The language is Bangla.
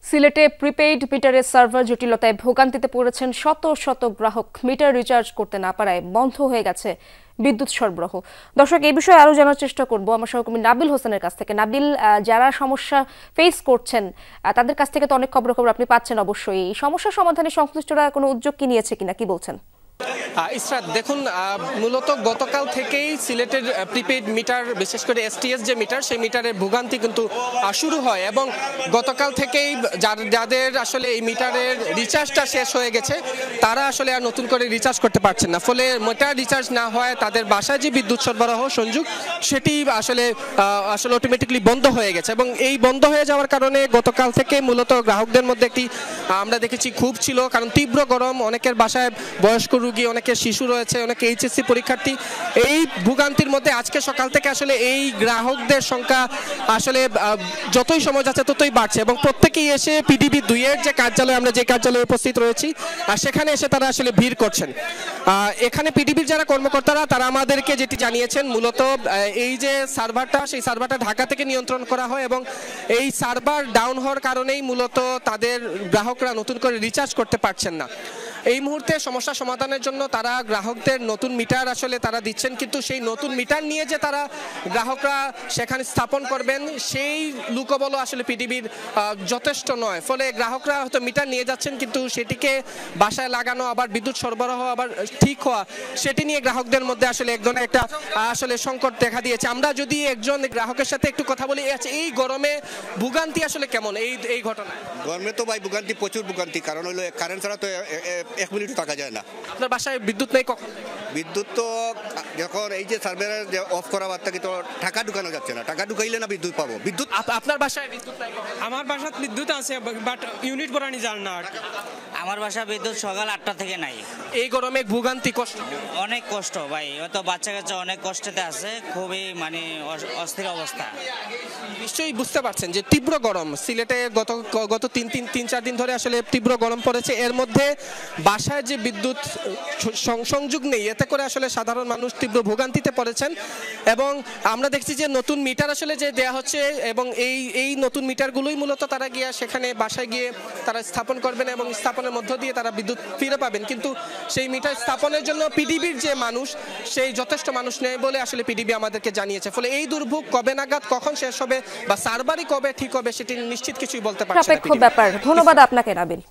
সিলেটে প্রিপেইড মিটারের সার্ভার জটিলতায় ভোগান্তিতে পড়েছেন শত শত গ্রাহক। মিটার রিচার্জ করতে না পারায় বন্ধ হয়ে গেছে বিদ্যুৎ সরবরাহ। দর্শক, এই বিষয়ে আরো জানার চেষ্টা করব আমার সহকর্মী নাবিল হোসেনের কাছ থেকে। নাবিল, যারা সমস্যা ফেস করছেন তাদের কাছ থেকে তো অনেক খবর আপনি পাচ্ছেন অবশ্যই। এই সমস্যা সমাধানে সংশ্লিষ্টরা কোনো উদ্যোগ কি নিয়েছে কিনা, কি বলছেন? ইসরাত, দেখুন, মূলত গতকাল থেকেই সিলেটের প্রিপেইড মিটার, বিশেষ করে এসটিএস যে মিটার, সেই মিটারের ভোগান্তি কিন্তু শুরু হয় এবং গতকাল থেকেই যাদের আসলে এই মিটারের রিচার্জটা শেষ হয়ে গেছে তারা আসলে আর নতুন করে রিচার্জ করতে পারছেন না। ফলে মিটার রিচার্জ না হয় তাদের বাসায় যে বিদ্যুৎ সরবরাহ সংযোগ সেটি আসলে অটোমেটিকলি বন্ধ হয়ে গেছে এবং এই বন্ধ হয়ে যাওয়ার কারণে গতকাল থেকে মূলত গ্রাহকদের মধ্যে একটি আমরা দেখেছি ক্ষোভ ছিল, কারণ তীব্র গরম, অনেকের বাসায় বয়স্ক রোগী, অনেকে শিশু রয়েছে, অনেকে এইচএসসি পরীক্ষার্থী। এই ভোগান্তির মধ্যে আজকে সকাল থেকে আসলে এই গ্রাহকদের সংখ্যা আসলে যতই সময় যাচ্ছে ততই বাড়ছে এবং প্রত্যেকেই এসে পিডিবি 2 এর যে কার্যালয়, আমরা যে কার্যালয়ে উপস্থিত রয়েছি, সেখানে এসে তারা আসলে ভিড় করছেন। এখানে পিডিবির যারা কর্মকর্তারা তারা আমাদেরকে যেটি জানিয়েছেন, মূলত এই যে সার্ভারটা, সেই সার্ভারটা ঢাকা থেকে নিয়ন্ত্রণ করা হয় এবং এই সার্ভার ডাউন হওয়ার কারণেই মূলত তাদের গ্রাহকরা নতুন করে রিচার্জ করতে পারছেন না। এই মুহূর্তে সমস্যা সমাধানের জন্য তারা গ্রাহকদের নতুন মিটার আসলে তারা দিচ্ছেন, কিন্তু সেই নতুন মিটার নিয়ে যে তারা গ্রাহকরা সেখানে স্থাপন করবেন সেই লোকবলও আসলে পিডিবির যথেষ্ট নয়। ফলে গ্রাহকরা হয়তো মিটার নিয়ে যাচ্ছেন, কিন্তু সেটিকে বাসায় লাগানো, আবার বিদ্যুৎ সরবরাহ আবার ঠিক হওয়া, সেটি নিয়ে গ্রাহকদের মধ্যে আসলে এক ধরনের একটা আসলে সংকট দেখা দিয়েছে। আমরা যদি একজন গ্রাহকের সাথে একটু কথা বলি, এই গরমে ভোগান্তি আসলে কেমন এই ঘটনা? গরমে তো ভাই ভোগান্তি, প্রচুর ভোগান্তি, কারণ হলো কারেন্ট ছাড়া তো 1 মিনিটও থাকা যায় না। আপনার বাসায় বিদ্যুৎ নেই কখন? বিদ্যুৎ তো যখন এই যে সার্ভারের যে অফ করা বাদ থাকে তো টাকা ঢুকানো যাচ্ছে না, টাকা ঢুকাইলে না বিদ্যুৎ পাবো। বিদ্যুৎ আপনার বাসায় বিদ্যুৎ নাই? আমার বাসায় বিদ্যুৎ আছে, বাট ইউনিট ভরানি যান না। আমার বাসা বিদ্যুৎ সকাল 8টা থেকে নাই। এই গরমে ভোগান্তি কষ্ট, অনেক কষ্ট ভাই, অত বাচ্চা কাচ্চা অনেক কষ্টতে আছে, খুবই মানে অস্থির অবস্থা। নিশ্চয়ই বুঝতে পারছেন যে তীব্র গরম সিলেটে গত 3-4 দিন ধরে আসলে তীব্র গরম পড়েছে। এর মধ্যে বাসায় যে বিদ্যুৎ সংযোগ নেই, এতে করে আসলে সাধারণ মানুষ তীব্র ভোগান্তিতে পড়েছেন এবং আমরা দেখছি যে নতুন মিটার আসলে যে দেয়া হচ্ছে এবং এই নতুন মিটারগুলোই মূলত তারা গিয়ে সেখানে বাসায় গিয়ে তারা স্থাপন করবেন এবং স্থাপনের মধ্য দিয়ে তারা বিদ্যুৎ ফিরে পাবেন। কিন্তু সেই মিটার স্থাপনের জন্য পিডিবির যে মানুষ, সেই যথেষ্ট মানুষ নেই বলে আসলে পিডিবি আমাদেরকে জানিয়েছে। ফলে এই দুর্ভোগ কবে নাগাদ কখন শেষ হবে বা সার্ভারই কবে ঠিক হবে সেটি নিশ্চিত কিছুই বলতে পারছে না। সাপেক্ষ ব্যাপার। ধন্যবাদ আপনাকে নাবিল।